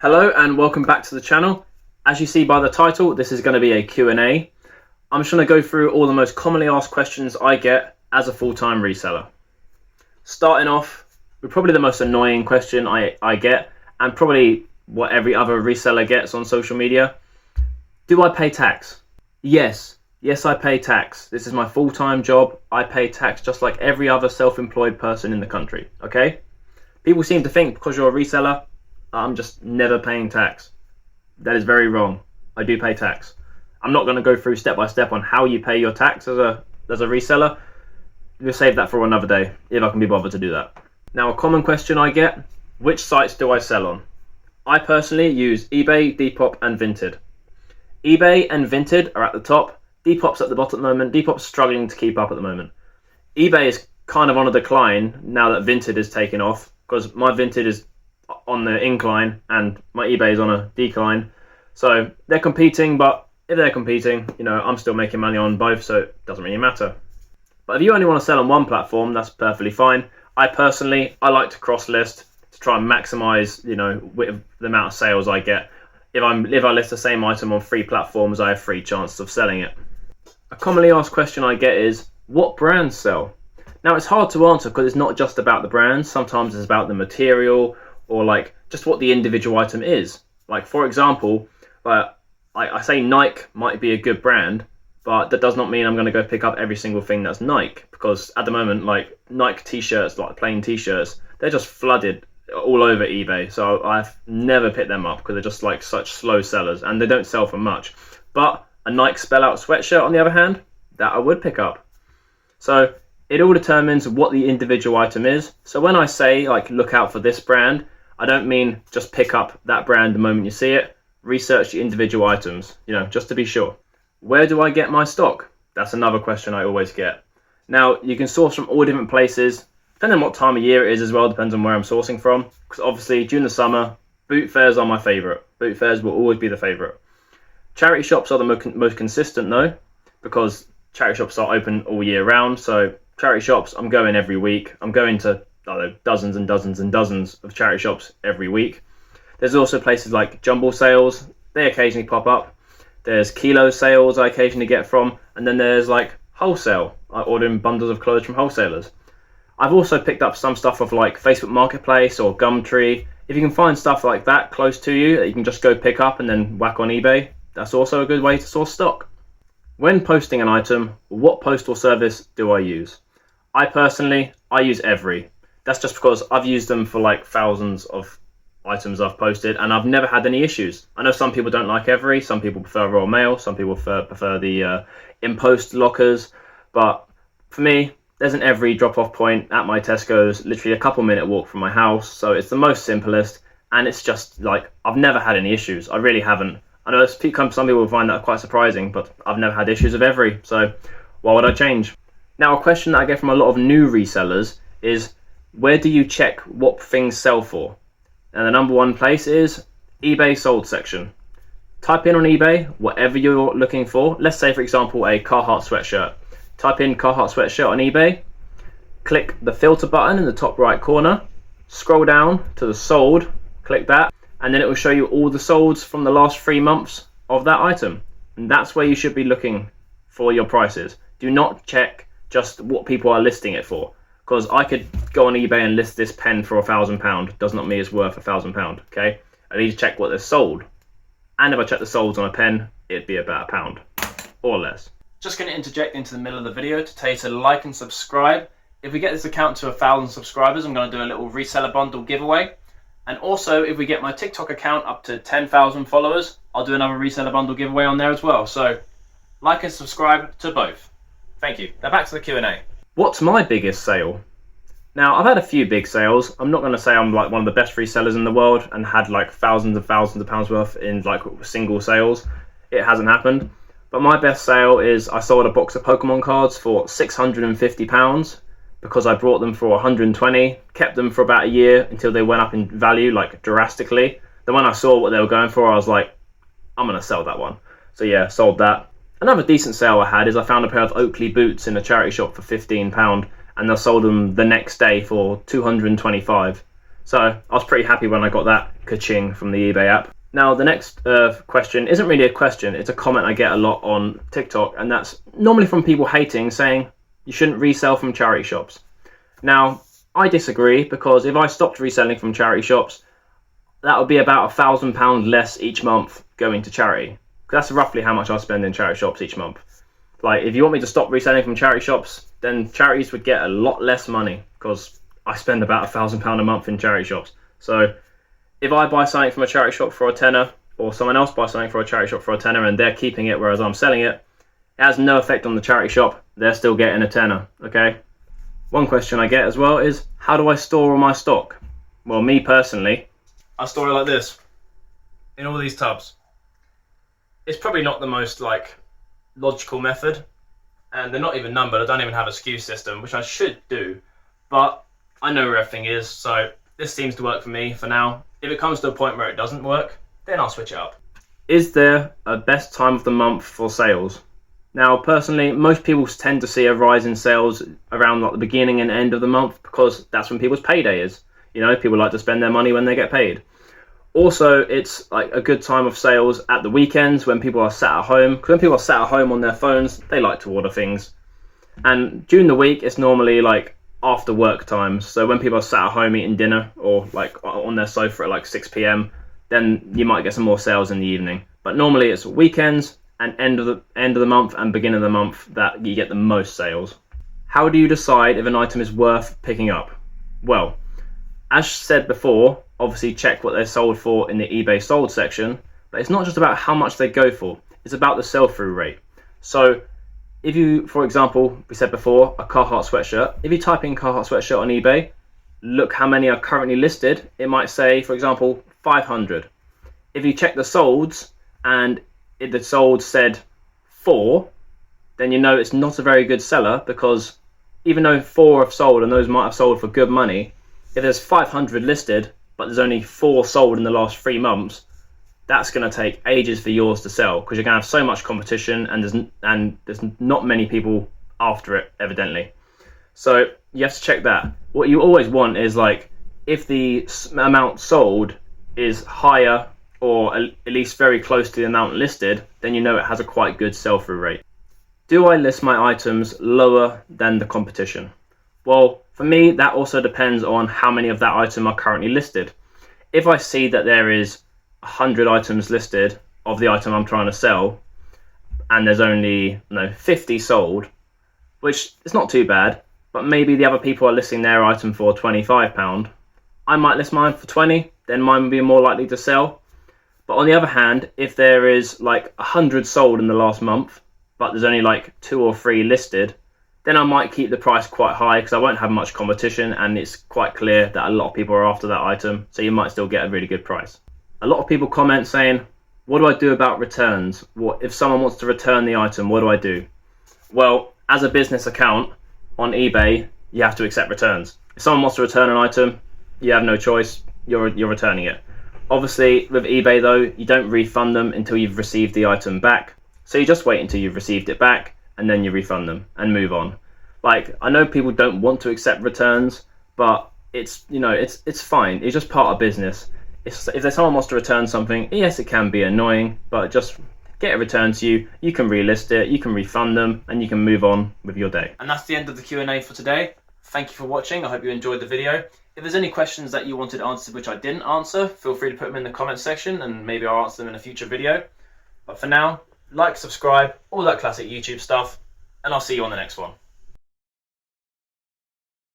Hello and welcome back to the channel. As you see by the title, this is going to be a Q&A. I'm just going to go through all the most commonly asked questions I get as a full-time reseller. Starting off with probably the most annoying question I get, and probably what every other reseller gets on social media. Do I pay tax? Yes, I pay tax. This is my full-time job. I pay tax just like every other self-employed person in the country, okay? People seem to think because you're a reseller, I'm just never paying tax. That is very wrong. I do pay tax. I'm not going to go through step by step on how you pay your tax as a reseller. We'll save that for another day if I can be bothered to do that. Now, a common question I get, which sites do I sell on? I personally use eBay, Depop and Vinted. eBay and Vinted are at the top. Depop's at the bottom at the moment. Depop's struggling to keep up at the moment. eBay is kind of on a decline now that Vinted is taking off, because my Vinted is on the incline and my eBay is on a decline. So they're competing, but if they're competing, I'm still making money on both, so it doesn't really matter. But if you only want to sell on one platform, that's perfectly fine. I like to cross list to try and maximize, with the amount of sales I get. If I list the same item on 3 platforms, I have 3 chances of selling it. A commonly asked question I get is, what brands sell? Now, it's hard to answer because it's not just about the brands. Sometimes it's about the material, or just what the individual item is. For example, I say Nike might be a good brand, but that does not mean I'm going to go pick up every single thing that's Nike, because at the moment, Nike t-shirts, plain t-shirts, they're just flooded all over eBay. So I've never picked them up because they're just such slow sellers and they don't sell for much. But a Nike spell-out sweatshirt, on the other hand, that I would pick up. So it all determines what the individual item is. So when I say look out for this brand, I don't mean just pick up that brand the moment you see it. Research the individual items, just to be sure. Where do I get my stock? That's another question I always get. Now, you can source from all different places, depending on what time of year it is as well, depends on where I'm sourcing from. Because obviously, during the summer, boot fairs are my favourite. Boot fairs will always be the favourite. Charity shops are the most consistent though, because charity shops are open all year round. So charity shops, I'm going every week. I'm going to dozens and dozens and dozens of charity shops every week. There's also places like jumble sales. They occasionally pop up. There's kilo sales I occasionally get from. And then there's wholesale. I order in bundles of clothes from wholesalers. I've also picked up some stuff off Facebook Marketplace or Gumtree. If you can find stuff like that close to you that you can just go pick up and then whack on eBay, that's also a good way to source stock. When posting an item, what postal service do I use? I use Every. That's just because I've used them for thousands of items I've posted and I've never had any issues. I know some people don't like Every, some people prefer Royal Mail, some people prefer the in-post lockers, but for me, there's an Every drop-off point at my Tesco's, literally a couple-minute walk from my house, so it's the most simplest, and it's just I've never had any issues. I really haven't. I know some people will find that quite surprising, but I've never had issues with Every, so why would I change? Now, a question that I get from a lot of new resellers is, where do you check what things sell for? And the number one place is eBay sold section. Type in on eBay whatever you're looking for. Let's say, for example, a Carhartt sweatshirt. Type in Carhartt sweatshirt on eBay. Click the filter button in the top right corner. Scroll down to the sold. Click that. And then it will show you all the solds from the last 3 months of that item. And that's where you should be looking for your prices. Do not check just what people are listing it for. Because I could go on eBay and list this pen for £1,000. Does not mean it's worth £1,000, okay? I need to check what they're sold. And if I check the solds on a pen, it'd be about £1 or less. Just going to interject into the middle of the video to tell you to like and subscribe. If we get this account to 1,000 subscribers, I'm going to do a little reseller bundle giveaway. And also, if we get my TikTok account up to 10,000 followers, I'll do another reseller bundle giveaway on there as well. So, like and subscribe to both. Thank you. Now back to the Q&A. What's my biggest sale? Now, I've had a few big sales. I'm not going to say I'm one of the best resellers in the world and had thousands and thousands of pounds worth in single sales. It hasn't happened. But my best sale is I sold a box of Pokemon cards for £650 because I brought them for 120, kept them for about a year until they went up in value drastically. Then when I saw what they were going for, I was like, I'm going to sell that one. So yeah, sold that. Another decent sale I had is I found a pair of Oakley boots in a charity shop for £15 and I sold them the next day for 225. So I was pretty happy when I got that ka-ching from the eBay app. Now, the next question isn't really a question, it's a comment I get a lot on TikTok, and that's normally from people hating, saying you shouldn't resell from charity shops. Now, I disagree, because if I stopped reselling from charity shops, that would be about £1,000 less each month going to charity. That's roughly how much I spend in charity shops each month. Like, if you want me to stop reselling from charity shops, then charities would get a lot less money, because I spend about £1,000 a month in charity shops. So if I buy something from a charity shop for a tenner, or someone else buys something for a charity shop for a tenner, and they're keeping it whereas I'm selling it, it has no effect on the charity shop. They're still getting a tenner, okay? One question I get as well is, how do I store all my stock? Well, me personally, I store it like this, in all these tubs. It's probably not the most logical method, and they're not even numbered. I don't even have a SKU system, which I should do, but I know where everything is, so this seems to work for me for now. If it comes to a point where it doesn't work, then I'll switch it up. Is there a best time of the month for sales? Now, personally, most people tend to see a rise in sales around the beginning and end of the month, because that's when people's payday is. You know, people like to spend their money when they get paid. Also, it's a good time of sales at the weekends when people are sat at home. Because when people are sat at home on their phones, they like to order things. And during the week, it's normally after work times. So when people are sat at home eating dinner, or on their sofa at 6 p.m, then you might get some more sales in the evening. But normally it's weekends and end of the month and beginning of the month that you get the most sales. How do you decide if an item is worth picking up? Well, as said before, obviously check what they're sold for in the eBay sold section, but it's not just about how much they go for, it's about the sell-through rate. So if you, for example, we said before, a Carhartt sweatshirt, if you type in Carhartt sweatshirt on eBay, look how many are currently listed, it might say, for example, 500. If you check the solds, and if the sold said 4, then you know it's not a very good seller, because even though 4 have sold, and those might have sold for good money, if there's 500 listed, but there's only 4 sold in the last 3 months, that's going to take ages for yours to sell, because you're going to have so much competition, and there's not many people after it, evidently. So you have to check that. What you always want is if the amount sold is higher, or at least very close to the amount listed, then you know it has a quite good sell-through rate. Do I list my items lower than the competition? Well, for me, that also depends on how many of that item are currently listed. If I see that there is 100 items listed of the item I'm trying to sell, and there's only 50 sold, which is not too bad, but maybe the other people are listing their item for £25, I might list mine for 20, then mine would be more likely to sell. But on the other hand, if there is 100 sold in the last month, but there's only 2 or 3 listed, then I might keep the price quite high, because I won't have much competition, and it's quite clear that a lot of people are after that item, so you might still get a really good price. A lot of people comment saying, what do I do about returns? What if someone wants to return the item, what do I do? Well, as a business account on eBay, you have to accept returns. If someone wants to return an item, you have no choice, you're returning it. Obviously, with eBay though, you don't refund them until you've received the item back. So you just wait until you've received it back, and then you refund them and move on. I know people don't want to accept returns, but it's fine. It's just part of business. If someone wants to return something, yes, it can be annoying, but just get it returned to you. You can relist it, you can refund them, and you can move on with your day. And that's the end of the Q&A for today. Thank you for watching. I hope you enjoyed the video. If there's any questions that you wanted answered which I didn't answer, feel free to put them in the comments section, and maybe I'll answer them in a future video. But for now, like, subscribe, all that classic YouTube stuff, and I'll see you on the next one.